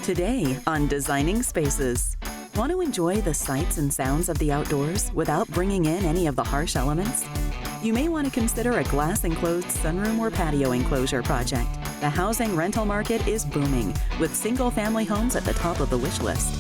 Today on Designing Spaces. Want to enjoy the sights and sounds of the outdoors without bringing in any of the harsh elements? You may want to consider a glass-enclosed sunroom or patio enclosure project. The housing rental market is booming, with single-family homes at the top of the wish list.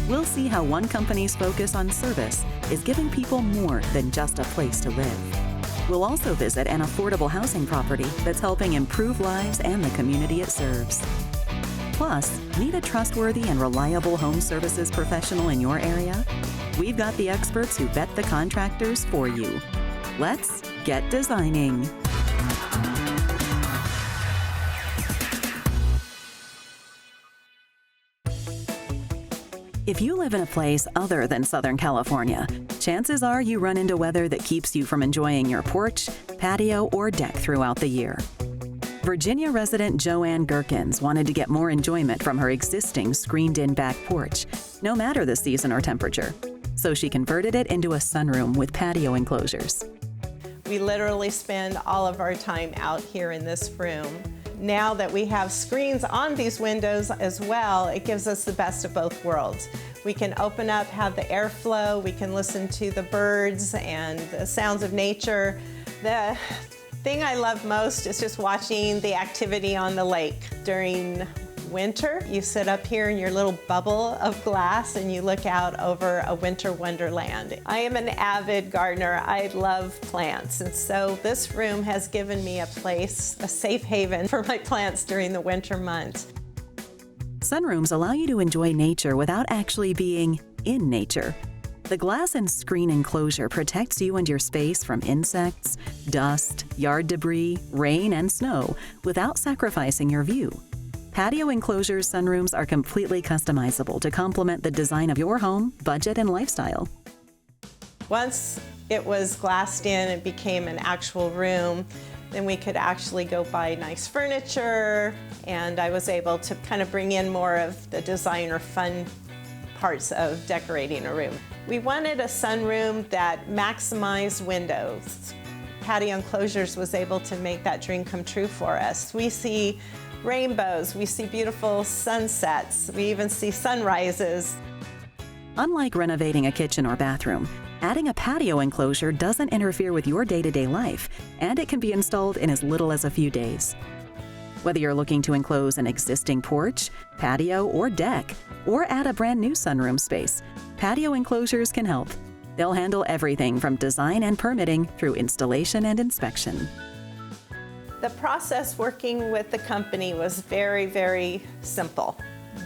We'll see how one company's focus on service is giving people more than just a place to live. We'll also visit an affordable housing property that's helping improve lives and the community it serves. Plus, need a trustworthy and reliable home services professional in your area? We've got the experts who vet the contractors for you. Let's get designing. If you live in a place other than Southern California, chances are you run into weather that keeps you from enjoying your porch, patio, or deck throughout the year. Virginia resident Joanne Gherkins wanted to get more enjoyment from her existing screened-in back porch, no matter the season or temperature. So she converted it into a sunroom with patio enclosures. We literally spend all of our time out here in this room. Now that we have screens on these windows as well, it gives us the best of both worlds. We can open up, have the airflow, we can listen to the birds and the sounds of nature. The thing I love most is just watching the activity on the lake. During winter, you sit up here in your little bubble of glass and you look out over a winter wonderland. I am an avid gardener. I love plants, and so this room has given me a place, a safe haven for my plants during the winter months. Sunrooms allow you to enjoy nature without actually being in nature. The glass and screen enclosure protects you and your space from insects, dust, yard debris, rain, and snow without sacrificing your view. Patio Enclosures sunrooms are completely customizable to complement the design of your home, budget, and lifestyle. Once it was glassed in and became an actual room, then we could actually go buy nice furniture, and I was able to kind of bring in more of the designer fun parts of decorating a room. We wanted a sunroom that maximized windows. Patio Enclosures was able to make that dream come true for us. We see rainbows, we see beautiful sunsets, we even see sunrises. Unlike renovating a kitchen or bathroom, adding a patio enclosure doesn't interfere with your day-to-day life, and it can be installed in as little as a few days. Whether you're looking to enclose an existing porch, patio, or deck, or add a brand new sunroom space, Patio Enclosures can help. They'll handle everything from design and permitting through installation and inspection. The process working with the company was very, very simple.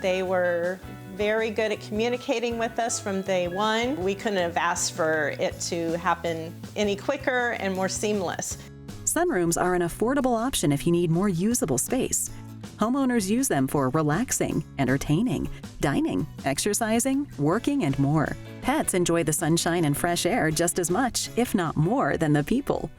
They were very good at communicating with us from day one. We couldn't have asked for it to happen any quicker and more seamless. Sunrooms are an affordable option if you need more usable space. Homeowners use them for relaxing, entertaining, dining, exercising, working, and more. Pets enjoy the sunshine and fresh air just as much, if not more, than the people.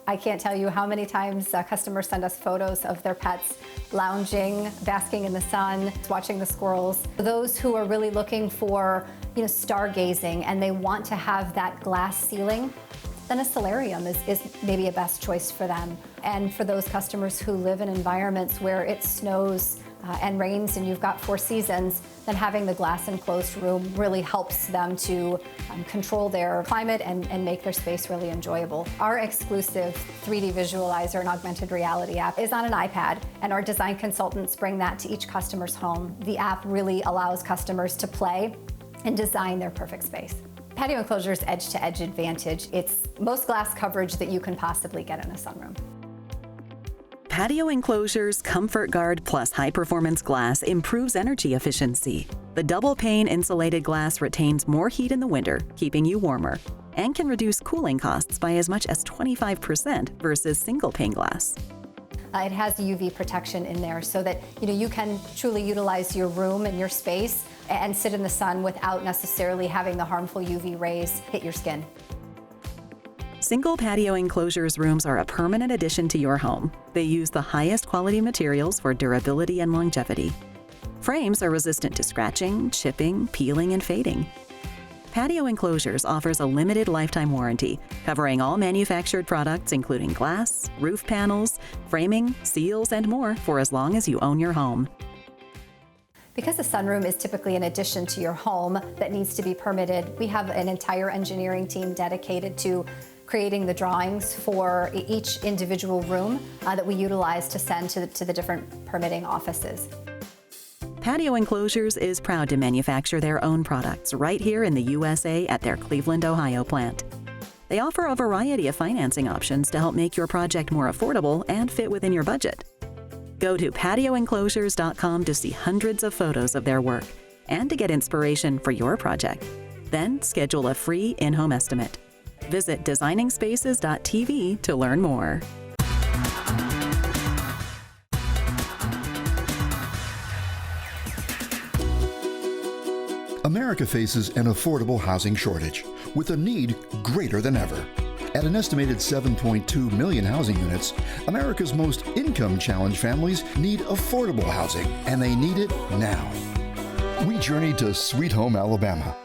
I can't tell you how many times customers send us photos of their pets lounging, basking in the sun, watching the squirrels. Those who are really looking for, stargazing, and they want to have that glass ceiling, then a solarium is maybe a best choice for them. And for those customers who live in environments where it snows and rains and you've got 4 seasons, then having the glass enclosed room really helps them to control their climate and make their space really enjoyable. Our exclusive 3D visualizer and augmented reality app is on an iPad, and our design consultants bring that to each customer's home. The app really allows customers to play and design their perfect space. Patio Enclosures' edge-to-edge advantage, it's most glass coverage that you can possibly get in a sunroom. Patio Enclosures Comfort Guard Plus high-performance glass improves energy efficiency. The double-pane insulated glass retains more heat in the winter, keeping you warmer, and can reduce cooling costs by as much as 25% versus single-pane glass. It has UV protection in there so that you can truly utilize your room and your space and sit in the sun without necessarily having the harmful UV rays hit your skin. Single Patio Enclosures rooms are a permanent addition to your home. They use the highest quality materials for durability and longevity. Frames are resistant to scratching, chipping, peeling, and fading. Patio Enclosures offers a limited lifetime warranty, covering all manufactured products including glass, roof panels, framing, seals, and more for as long as you own your home. Because the sunroom is typically an addition to your home that needs to be permitted, we have an entire engineering team dedicated to creating the drawings for each individual room that we utilize to send to the different permitting offices. Patio Enclosures is proud to manufacture their own products right here in the USA at their Cleveland, Ohio plant. They offer a variety of financing options to help make your project more affordable and fit within your budget. Go to patioenclosures.com to see hundreds of photos of their work and to get inspiration for your project. Then schedule a free in-home estimate. Visit designingspaces.tv to learn more. America faces an affordable housing shortage with a need greater than ever. At an estimated 7.2 million housing units, America's most income-challenged families need affordable housing, and they need it now. We journeyed to Sweet Home, Alabama,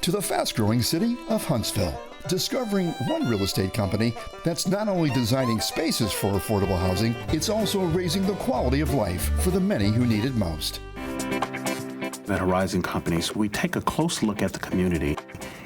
to the fast-growing city of Huntsville, discovering one real estate company that's not only designing spaces for affordable housing, it's also raising the quality of life for the many who need it most. At Horizon Companies, we take a close look at the community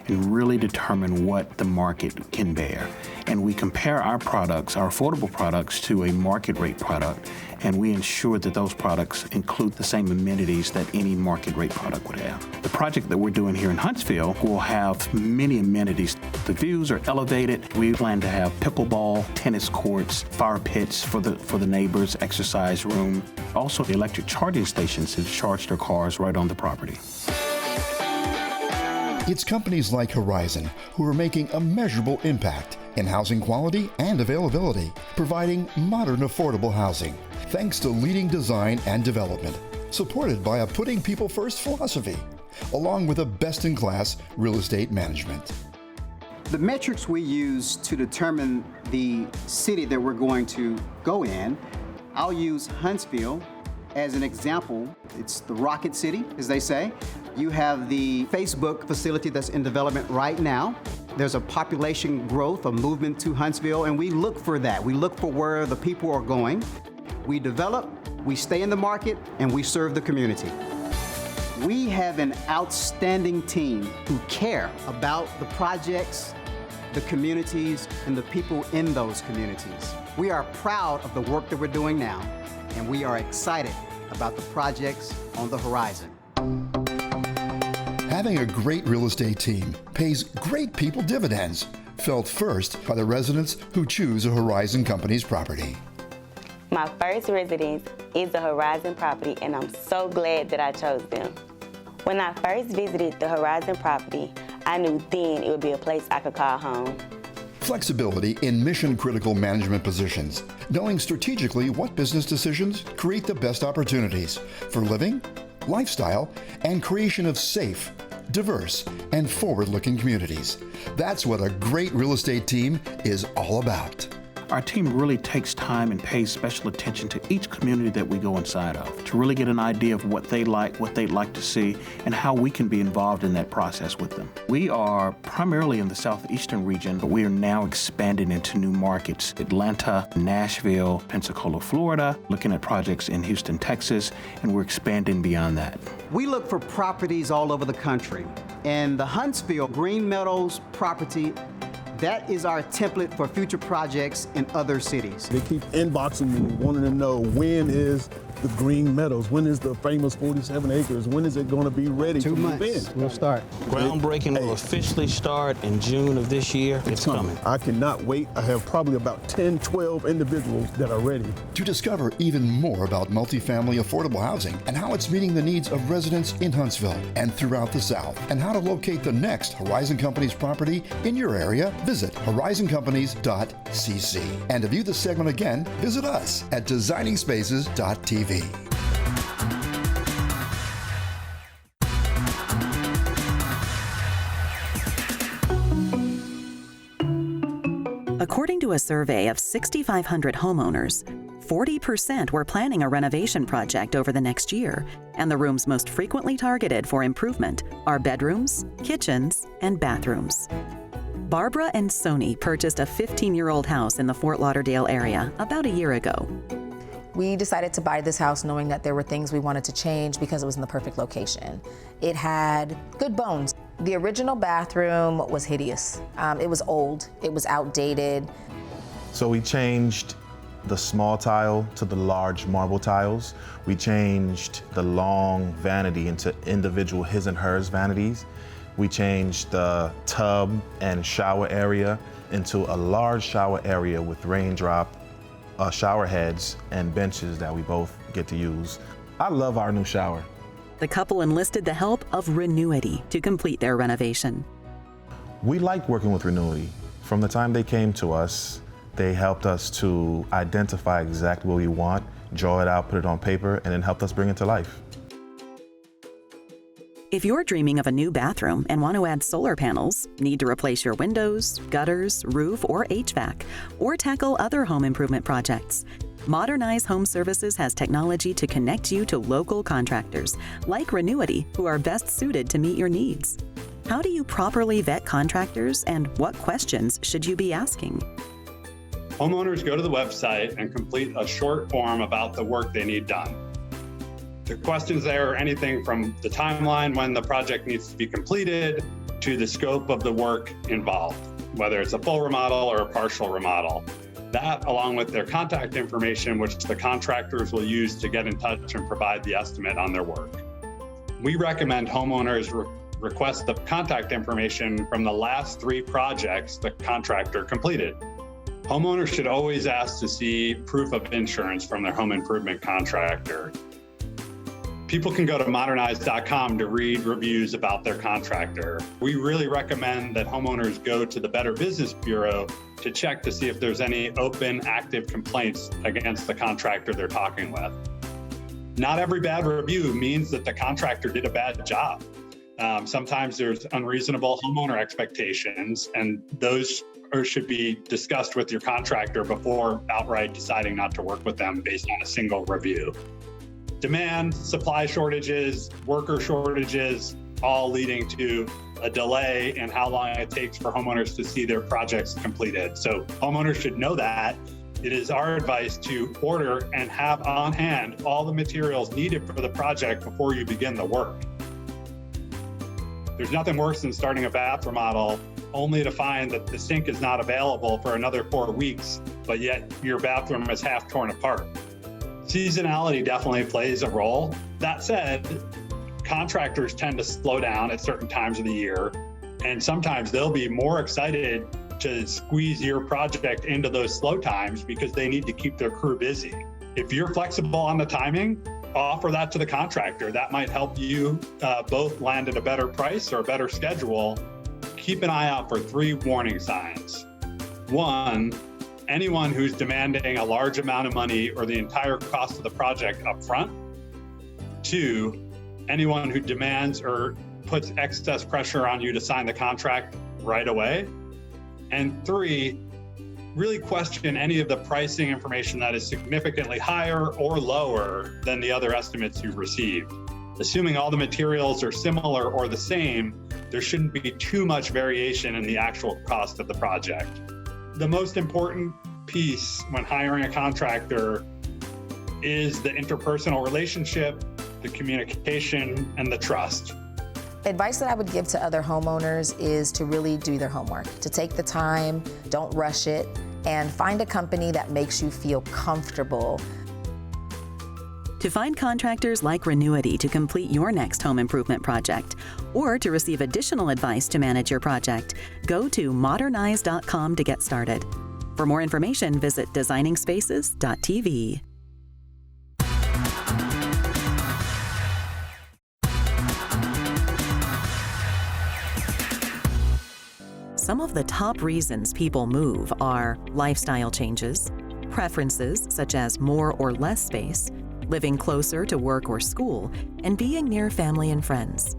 and really determine what the market can bear. And we compare our products, our affordable products, to a market rate product, and we ensure that those products include the same amenities that any market rate product would have. The project that we're doing here in Huntsville will have many amenities. The views are elevated. We plan to have pickleball, tennis courts, fire pits for the neighbors, exercise room. Also, the electric charging stations have charged their cars right on the property. It's companies like Horizon who are making a measurable impact in housing quality and availability, providing modern, affordable housing, thanks to leading design and development, supported by a putting people first philosophy, along with a best-in-class real estate management. The metrics we use to determine the city that we're going to go in, I'll use Huntsville as an example. It's the Rocket City, as they say. You have the Facebook facility that's in development right now. There's a population growth, a movement to Huntsville, and we look for that. We look for where the people are going. We develop, we stay in the market, and we serve the community. We have an outstanding team who care about the projects, the communities, and the people in those communities. We are proud of the work that we're doing now, and we are excited about the projects on the horizon. Having a great real estate team pays great people dividends, felt first by the residents who choose a Horizon Companies property. My first residence is a Horizon property, and I'm so glad that I chose them. When I first visited the Horizon property, I knew then it would be a place I could call home. Flexibility in mission-critical management positions, knowing strategically what business decisions create the best opportunities for living, lifestyle, and creation of safe, diverse, and forward-looking communities. That's what a great real estate team is all about. Our team really takes time and pays special attention to each community that we go inside of to really get an idea of what they'd like to see, and how we can be involved in that process with them. We are primarily in the southeastern region, but we are now expanding into new markets: Atlanta, Nashville, Pensacola, Florida, looking at projects in Houston, Texas, and we're expanding beyond that. We look for properties all over the country, and the Huntsville Green Meadows property, that is our template for future projects in other cities. They keep inboxing me, wanting to know when is the Green Meadows, when is the famous 47 acres, when is it going to be ready to move in? We'll start. Groundbreaking will officially start in June of this year. It's coming. I cannot wait. I have probably about 10, 12 individuals that are ready. To discover even more about multifamily affordable housing and how it's meeting the needs of residents in Huntsville and throughout the South, and how to locate the next Horizon Companies property in your area, visit horizoncompanies.cc. And to view the segment again, visit us at designingspaces.tv. According to a survey of 6,500 homeowners, 40% were planning a renovation project over the next year, and the rooms most frequently targeted for improvement are bedrooms, kitchens, and bathrooms. Barbara and Sony purchased a 15-year-old house in the Fort Lauderdale area about a year ago. We decided to buy this house knowing that there were things we wanted to change because it was in the perfect location. It had good bones. The original bathroom was hideous. It was old, it was outdated. So we changed the small tile to the large marble tiles. We changed the long vanity into individual his and hers vanities. We changed the tub and shower area into a large shower area with raindrop shower heads and benches that we both get to use. I love our new shower. The couple enlisted the help of Renuity to complete their renovation. We like working with Renuity. From the time they came to us, they helped us to identify exactly what we want, draw it out, put it on paper, and then helped us bring it to life. If you're dreaming of a new bathroom and want to add solar panels, need to replace your windows, gutters, roof, or HVAC, or tackle other home improvement projects, Modernize Home Services has technology to connect you to local contractors, like Renuity, who are best suited to meet your needs. How do you properly vet contractors, and what questions should you be asking? Homeowners go to the website and complete a short form about the work they need done. The questions there are anything from the timeline when the project needs to be completed to the scope of the work involved, whether it's a full remodel or a partial remodel. That, along with their contact information, which the contractors will use to get in touch and provide the estimate on their work. We recommend homeowners request the contact information from the last 3 projects the contractor completed. Homeowners should always ask to see proof of insurance from their home improvement contractor. People can go to modernize.com to read reviews about their contractor. We really recommend that homeowners go to the Better Business Bureau to check to see if there's any open, active complaints against the contractor they're talking with. Not every bad review means that the contractor did a bad job. Sometimes there's unreasonable homeowner expectations, and those should be discussed with your contractor before outright deciding not to work with them based on a single review. Demand, supply shortages, worker shortages, all leading to a delay in how long it takes for homeowners to see their projects completed. So homeowners should know that. It is our advice to order and have on hand all the materials needed for the project before you begin the work. There's nothing worse than starting a bath remodel only to find that the sink is not available for another 4 weeks, but yet your bathroom is half torn apart. Seasonality definitely plays a role. That said, contractors tend to slow down at certain times of the year, and sometimes they'll be more excited to squeeze your project into those slow times because they need to keep their crew busy. If you're flexible on the timing, offer that to the contractor. That might help you both land at a better price or a better schedule. Keep an eye out for 3 warning signs. 1, anyone who's demanding a large amount of money or the entire cost of the project up front. 2, anyone who demands or puts excess pressure on you to sign the contract right away. And 3, really question any of the pricing information that is significantly higher or lower than the other estimates you've received. Assuming all the materials are similar or the same, there shouldn't be too much variation in the actual cost of the project. The most important piece when hiring a contractor is the interpersonal relationship, the communication, and the trust. Advice that I would give to other homeowners is to really do their homework, to take the time, don't rush it, and find a company that makes you feel comfortable. To find contractors like Renuity to complete your next home improvement project, or to receive additional advice to manage your project, go to modernize.com to get started. For more information, visit designingspaces.tv. Some of the top reasons people move are lifestyle changes, preferences such as more or less space, living closer to work or school, and being near family and friends.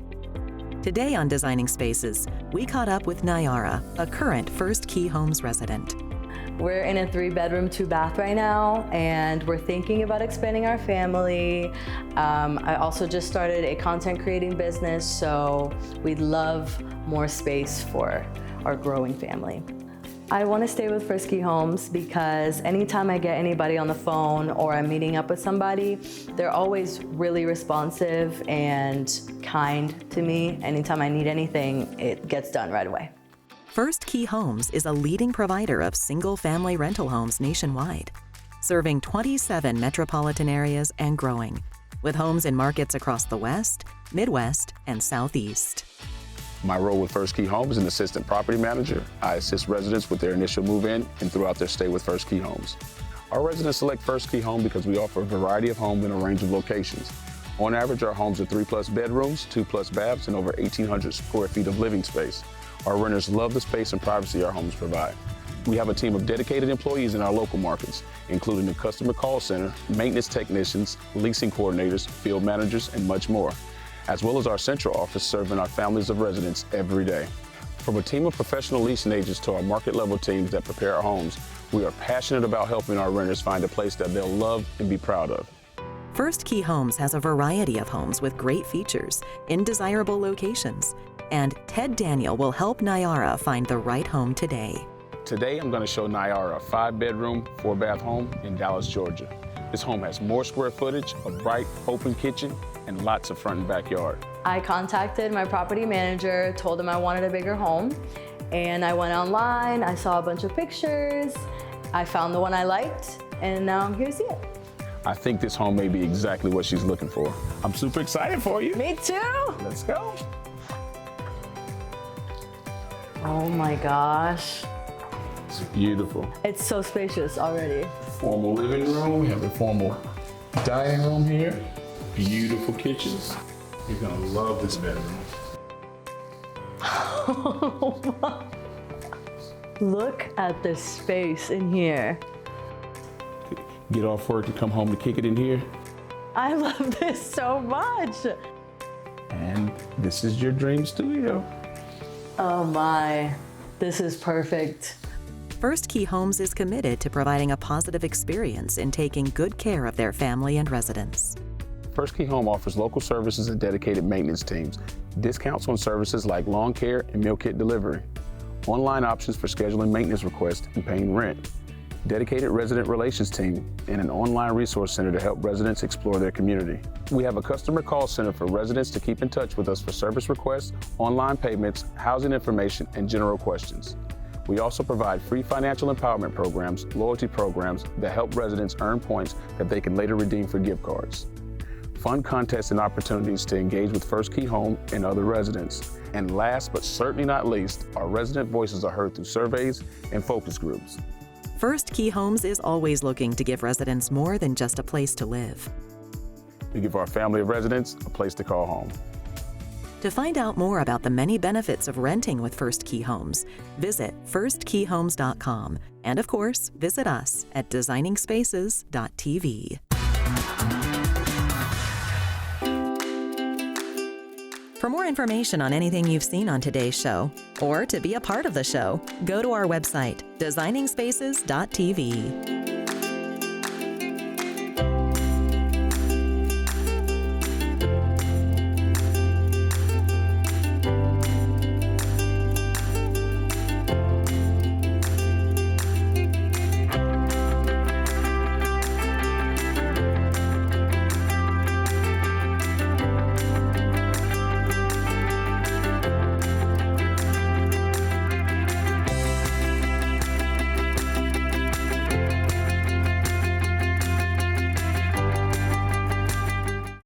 Today on Designing Spaces, we caught up with Nayara, a current First Key Homes resident. We're in a 3-bedroom, 2-bath right now, and we're thinking about expanding our family. I also just started a content creating business, so we'd love more space for our growing family. I want to stay with First Key Homes because anytime I get anybody on the phone or I'm meeting up with somebody, they're always really responsive and kind to me. Anytime I need anything, it gets done right away. First Key Homes is a leading provider of single-family rental homes nationwide, serving 27 metropolitan areas and growing, with homes in markets across the West, Midwest, and Southeast. My role with First Key Homes is an assistant property manager. I assist residents with their initial move-in and throughout their stay with First Key Homes. Our residents select First Key Home because we offer a variety of homes in a range of locations. On average, our homes are 3+ bedrooms, 2+ baths, and over 1,800 square feet of living space. Our renters love the space and privacy our homes provide. We have a team of dedicated employees in our local markets, including the customer call center, maintenance technicians, leasing coordinators, field managers, and much more, as well as our central office serving our families of residents every day. From a team of professional leasing agents to our market-level teams that prepare our homes, we are passionate about helping our renters find a place that they'll love and be proud of. First Key Homes has a variety of homes with great features in desirable locations, and Ted Daniel will help Nyara find the right home today. Today, I'm going to show Nyara a 5-bedroom, 4-bath home in Dallas, Georgia. This home has more square footage, a bright, open kitchen, and lots of front and backyard. I contacted my property manager, told him I wanted a bigger home, and I went online, I saw a bunch of pictures, I found the one I liked, and now I'm here to see it. I think this home may be exactly what she's looking for. I'm super excited for you. Me too. Let's go. Oh my gosh. It's beautiful. It's so spacious already. Formal living room. We have a formal dining room here. Beautiful kitchens. You're gonna love this bedroom. Look at the space in here. Get off work to come home to kick it in here. I love this so much. And this is your dream studio. Oh my, this is perfect. First Key Homes is committed to providing a positive experience in taking good care of their family and residents. First Key Home offers local services and dedicated maintenance teams, discounts on services like lawn care and meal kit delivery, online options for scheduling maintenance requests and paying rent, dedicated resident relations team, and an online resource center to help residents explore their community. We have a customer call center for residents to keep in touch with us for service requests, online payments, housing information, and general questions. We also provide free financial empowerment programs, loyalty programs that help residents earn points that they can later redeem for gift cards. Fun contests and opportunities to engage with First Key Home and other residents. And last but certainly not least, our resident voices are heard through surveys and focus groups. First Key Homes is always looking to give residents more than just a place to live. We give our family of residents a place to call home. To find out more about the many benefits of renting with First Key Homes, visit firstkeyhomes.com. And of course, visit us at designingspaces.tv. For more information on anything you've seen on today's show, or to be a part of the show, go to our website, designingspaces.tv.